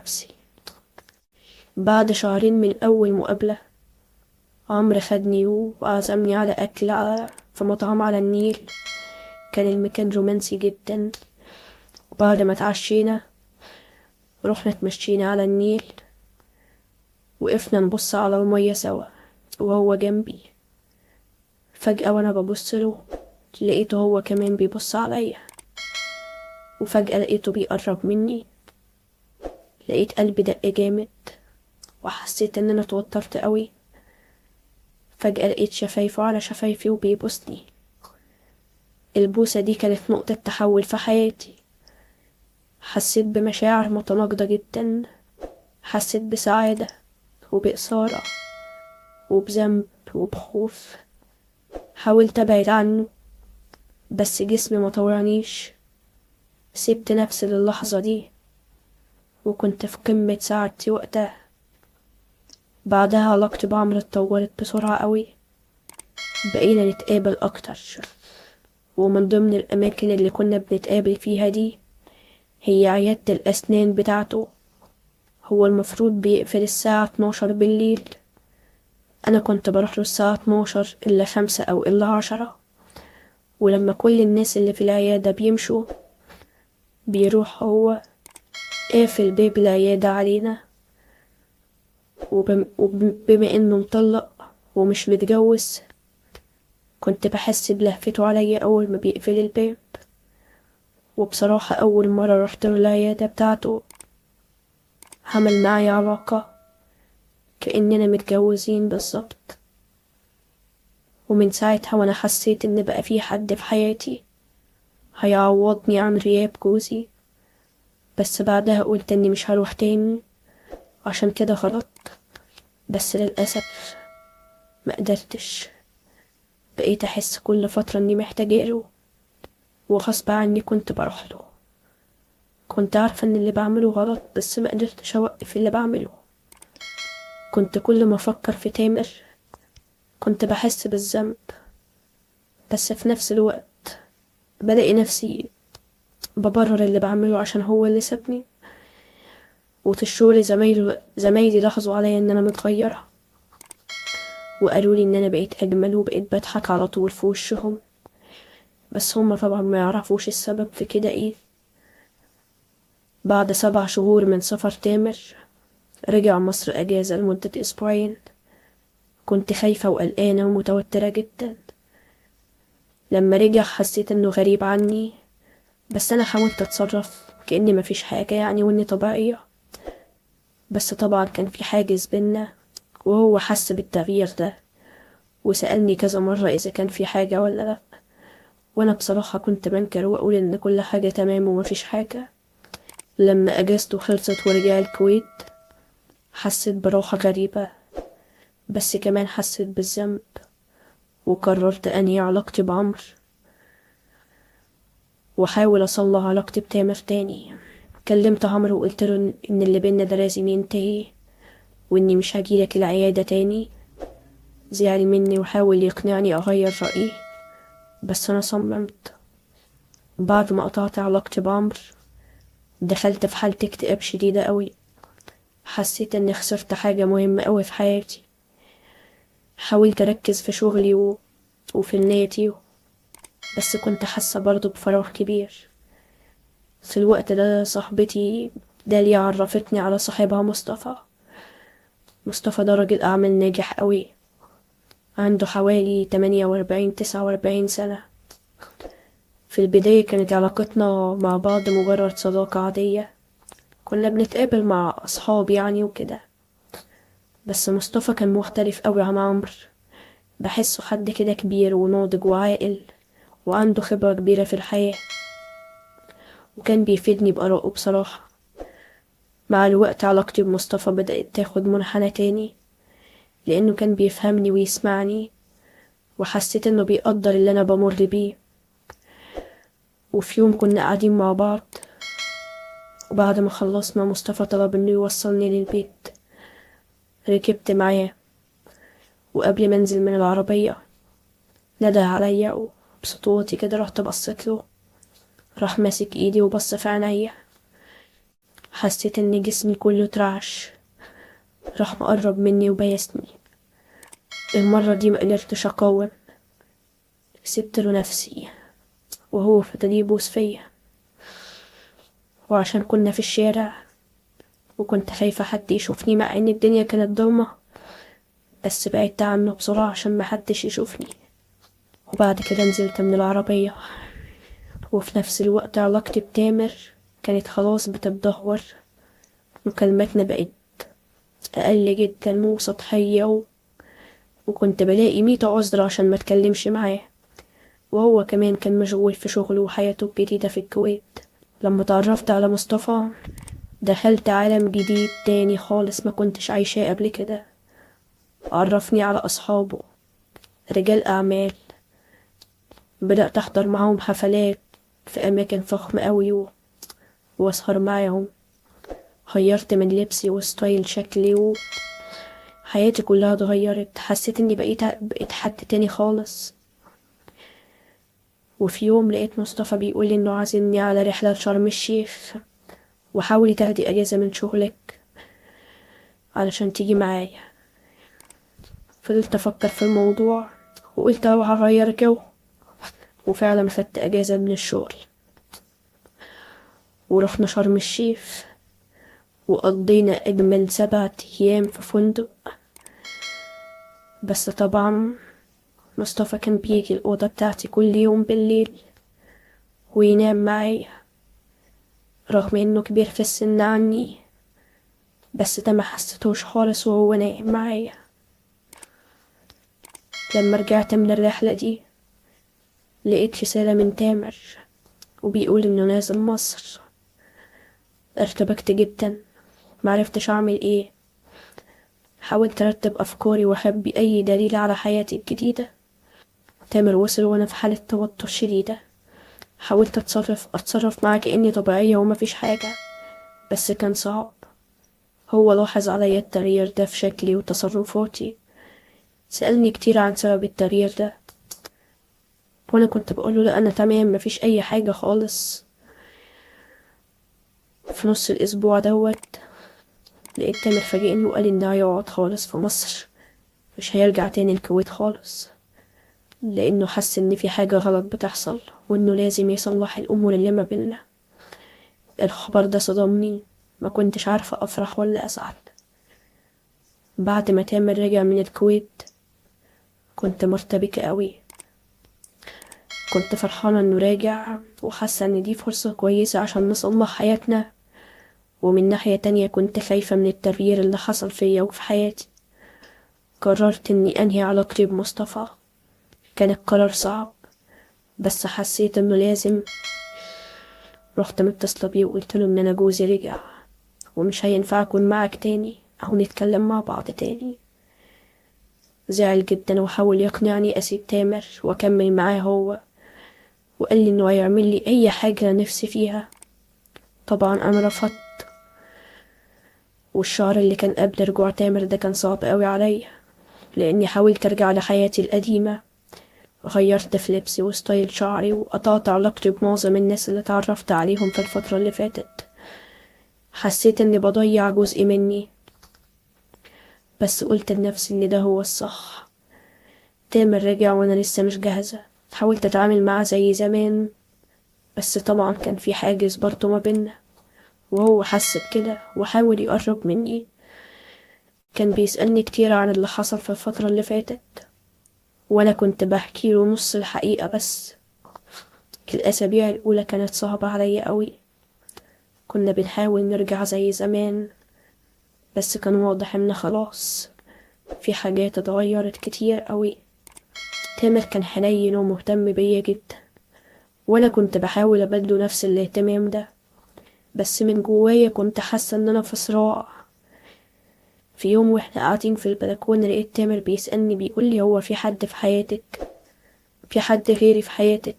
نفسي. بعد شهرين من أول مقابلة عمرو خدني وعزمني على أكل في مطعم على النيل. كان المكان رومانسي جدا. وبعد ما اتعشينا رحنا اتمشينا على النيل، وقفنا نبص على المية سوا وهو جنبي. فجأة وانا ببص له لقيته هو كمان بيبص عليا، وفجأة لقيته بيقرب مني. لقيت قلبي دق جامد وحسيت ان انا اتوترت قوي. فجأة لقيت شفايفه على شفايفي وبيبوسني. البوسة دي كانت نقطة تحول في حياتي. حسيت بمشاعر متناقضة جدا. حسيت بسعادة وبإثارة وبذنب وبخوف. حاولت أبعد عنه بس جسمي مطوعنيش. سبت نفسي للحظة دي وكنت في قمة سعادتي وقتها. بعدها علاقتي بعمرو اتطورت بسرعة قوي. بقينا نتقابل أكتر، ومن ضمن الأماكن اللي كنا بنتقابل فيها دي هي عيادة الأسنان بتاعته. هو المفروض بيقفل الساعة 12 بالليل. أنا كنت بروح له الساعة 12 إلا 5 أو إلا 10. ولما كل الناس اللي في العيادة بيمشوا بيروح هو قافل باب العيادة علينا. وبما إنه مطلق ومش متجوز كنت بحس بلهفته عليا أول ما بيقفل الباب. وبصراحة أول مرة رحت له العيادة بتاعته عمل معايا علاقة كأننا متجوزين بالظبط. ومن ساعتها وأنا حسيت إن بقى في حد في حياتي هيعوضني عن غياب جوزي. بس بعدها قلت إني مش هروح تاني عشان كده خرجت. بس للأسف ما قدرتش. بقيت أحس كل فترة إني محتاجة له، وغصب عني كنت بروح له. كنت عارفة إن اللي بعمله غلط بس ما قدرتش أوقف اللي بعمله. كنت كل ما أفكر في تامر كنت بحس بالذنب، بس في نفس الوقت بلاقي نفسي ببرر اللي بعمله عشان هو اللي سابني. وفي الشغل زمايلي لاحظوا عليا إن أنا متغيرة، وقالوا لي إن أنا بقيت أجمل وبقيت بضحك على طول في وشهم. بس هما طبعا ما يعرفوش السبب في كده إيه. بعد 7 شهور من سفر تامر رجع مصر أجازة لمدة أسبوعين. كنت خايفة وقلقانة ومتوترة جدا. لما رجع حسيت إنه غريب عني، بس أنا حاولت أتصرف كأني مفيش حاجة يعني وإني طبيعية. بس طبعا كان في حاجز بينا، وهو حس بالتغيير ده وسألني كذا مرة إذا كان في حاجة ولا لأ. وأنا بصراحة كنت بنكر وأقول إن كل حاجة تمام ومفيش حاجة. لما أجازته خلصت ورجع الكويت حسيت براحة غريبة، بس كمان حسيت بالذنب. وقررت أنهي علاقتي بعمرو وأحاول أصلح علاقتي بتامر تاني. كلمت عمرو وقلت له إن اللي بينا ده لازم ينتهي وإني مش هجيلك العيادة تاني. زعل مني وحاول يقنعني أغير رأيي، بس أنا صممت. بعد ما قطعت علاقتي بعمرو دخلت في حالة اكتئاب شديدة قوي. حسيت إني خسرت حاجة مهمة قوي في حياتي. حاولت أركز في شغلي وفي نيتي، بس كنت حاسة برضه بفراغ كبير. في الوقت ده صاحبتي داليا عرفتني على صاحبها مصطفى. مصطفى ده راجل أعمال ناجح قوي، عنده حوالي 48 49 سنة. في البداية كانت علاقتنا مع بعض مجرد صداقة عادية، كنا بنتقابل مع أصحاب يعني وكده. بس مصطفى كان مختلف قوي عن عمرو. بحسه حد كده كبير وناضج وعاقل وعنده خبرة كبيرة في الحياة، وكان بيفيدني بآرائه بصراحة. مع الوقت علاقتي بمصطفى بدأت تاخد منحنى تاني، لأنه كان بيفهمني ويسمعني، وحسيت إنه بيقدر اللي أنا بمر بيه. وفي يوم كنا قاعدين مع بعض، وبعد ما خلصنا مصطفى طلب إنه يوصلني للبيت. ركبت معاه، وقبل ما انزل من العربية ندى عليا وبصوت واطي كده. رحت بصيت له، راح ماسك ايدي وبص في عينيا. حسيت ان جسمي كله اترعش. راح مقرب مني وبيسني. المرة دي مقدرتش اقاوم، سبت له نفسي وهو فضل يبوس فيا. وعشان كنا في الشارع وكنت خايفة حد يشوفني مع ان الدنيا كانت ضلمة، بس بعدت عنه بسرعة عشان محدش يشوفني. وبعد كده نزلت من العربية، وفي نفس الوقت علاقتي بتامر كانت خلاص بتتدهور. مكالماتنا بقت أقل جدا وسطحية وكنت بلاقي 100 عذر عشان ما اتكلمش معاه. وهو كمان كان مشغول في شغله وحياته الجديدة في الكويت. لما تعرفت على مصطفى دخلت عالم جديد تاني خالص ما كنتش عايشاه قبل كده. عرفني على أصحابه، رجال أعمال. بدأت أحضر معاهم حفلات في أماكن فخمة أوي وأسهر معاهم. غيرت من لبسي وستايل شكلي وحياتي كلها اتغيرت. حسيت إني بقيت حد تاني خالص. وفي يوم لقيت مصطفى بيقولي إنه عازمني على رحلة لشرم الشيخ، وحاولي تاخدي أجازة من شغلك علشان تيجي معايا. فضلت أفكر في الموضوع وقلت أروح أغير جو، وفعلا خدت أجازة من الشغل ورحنا شرم الشيخ وقضينا أجمل 7 أيام في فندق. بس طبعا مصطفى كان بيجي الأوضة بتاعتي كل يوم بالليل وينام معايا، رغم إنه كبير في السن عني، بس ده ما حسيتهوش خالص وهو نايم معايا. لما رجعت من الرحلة دي لقيت رسالة من تامر وبيقول إنه نازل مصر. ارتبكت جدا، معرفتش أعمل إيه. حاولت أرتب أفكاري وأخبي أي دليل على حياتي الجديدة. تامر وصل وأنا في حالة توتر شديدة. حاولت أتصرف معاه كأني طبيعية ومفيش حاجة، بس كان صعب. هو لاحظ عليا التغيير ده في شكلي وتصرفاتي. سألني كتير عن سبب التغيير ده، وأنا كنت بقوله لا أنا تمام مفيش أي حاجة خالص. في نص الأسبوع لقيت تامر فاجئني وقال إنه هيقعد خالص في مصر، مش هيرجع تاني الكويت خالص، لأنه حس إن في حاجة غلط بتحصل وإنه لازم يصلح الأمور اللي ما بينا. الخبر ده صدمني، ما كنتش عارفة أفرح ولا أسعد. بعد ما تامر رجع من الكويت كنت مرتبكة قوي. كنت فرحانة إنه راجع وحاسة إن دي فرصة كويسة عشان نصلح حياتنا، ومن ناحية تانية كنت خايفة من التغيير اللي حصل فيا وفي حياتي. قررت إني أنهي علاقتي بمصطفى. كان القرار صعب بس حسيت إنه لازم. رحت متصلة بيه وقلت له إن أنا جوزي رجع ومش هينفع أكون معك تاني أو نتكلم مع بعض تاني. زعل جدا وحاول يقنعني أسيب تامر وأكمل معاه هو، وقال لي إنه هيعمل لي أي حاجة نفسي فيها. طبعا أنا رفضت. والشهر اللي كان قبل رجوع تامر ده كان صعب قوي عليا، لأني حاولت أرجع لحياتي القديمة. غيرت في لبسي وستايل شعري وقطعت علاقتي بمعظم الناس اللي اتعرفت عليهم في الفترة اللي فاتت. حسيت إني بضيع جزء مني، بس قلت لنفسي إن ده هو الصح. تامر رجع وأنا لسه مش جاهزة. حاولت أتعامل معاه زي زمان، بس طبعا كان في حاجز برضه ما بينا، وهو حس بكده وحاول يقرب مني. كان بيسألني كتير عن اللي حصل في الفترة اللي فاتت، وأنا كنت بحكي له نص الحقيقة بس. الأسابيع الأولى كانت صعبة عليا قوي. كنا بنحاول نرجع زي زمان، بس كان واضح إن خلاص في حاجات اتغيرت كتير قوي. تامر كان حنين ومهتم بيا جدا، وأنا كنت بحاول أبدله نفس الاهتمام ده، بس من جوايا كنت حاسة إن أنا في صراع. في يوم واحنا قاعدين في البلكونة لقيت تامر بيسألني بيقولي هو في حد في حياتك؟ في حد غيري في حياتك؟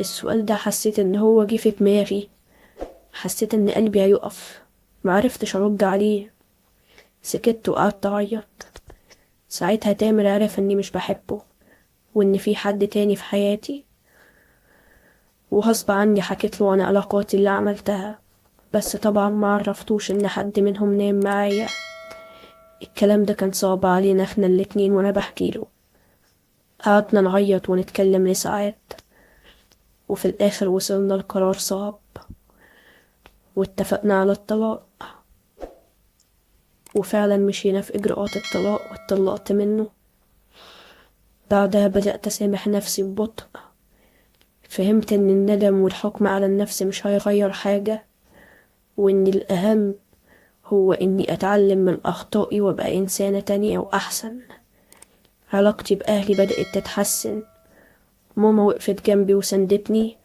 السؤال ده حسيت إن هو جه في دماغي. حسيت إن قلبي هيقف. معرفتش أرد عليه. سكت وقعدت أعيط. ساعتها تامر عرف إني مش بحبه وإن في حد تاني في حياتي، وغصب عني حكيت له عن علاقاتي اللي عملتها بس طبعا ما عرفتوش ان حد منهم نام معايا. الكلام ده كان صعب علينا احنا الاتنين وانا بحكيله. قعدنا نعيط ونتكلم لساعات، وفي الاخر وصلنا لقرار صعب واتفقنا على الطلاق. وفعلا مشينا في اجراءات الطلاق واتطلقت منه. بعدها بدأت اسامح نفسي ببطء. فهمت ان الندم والحكم على النفس مش هيغير حاجة، وان الاهم هو اني اتعلم من اخطائي وابقى انسانة تانية واحسن. علاقتي باهلي بدأت تتحسن. ماما وقفت جنبي وسندتني،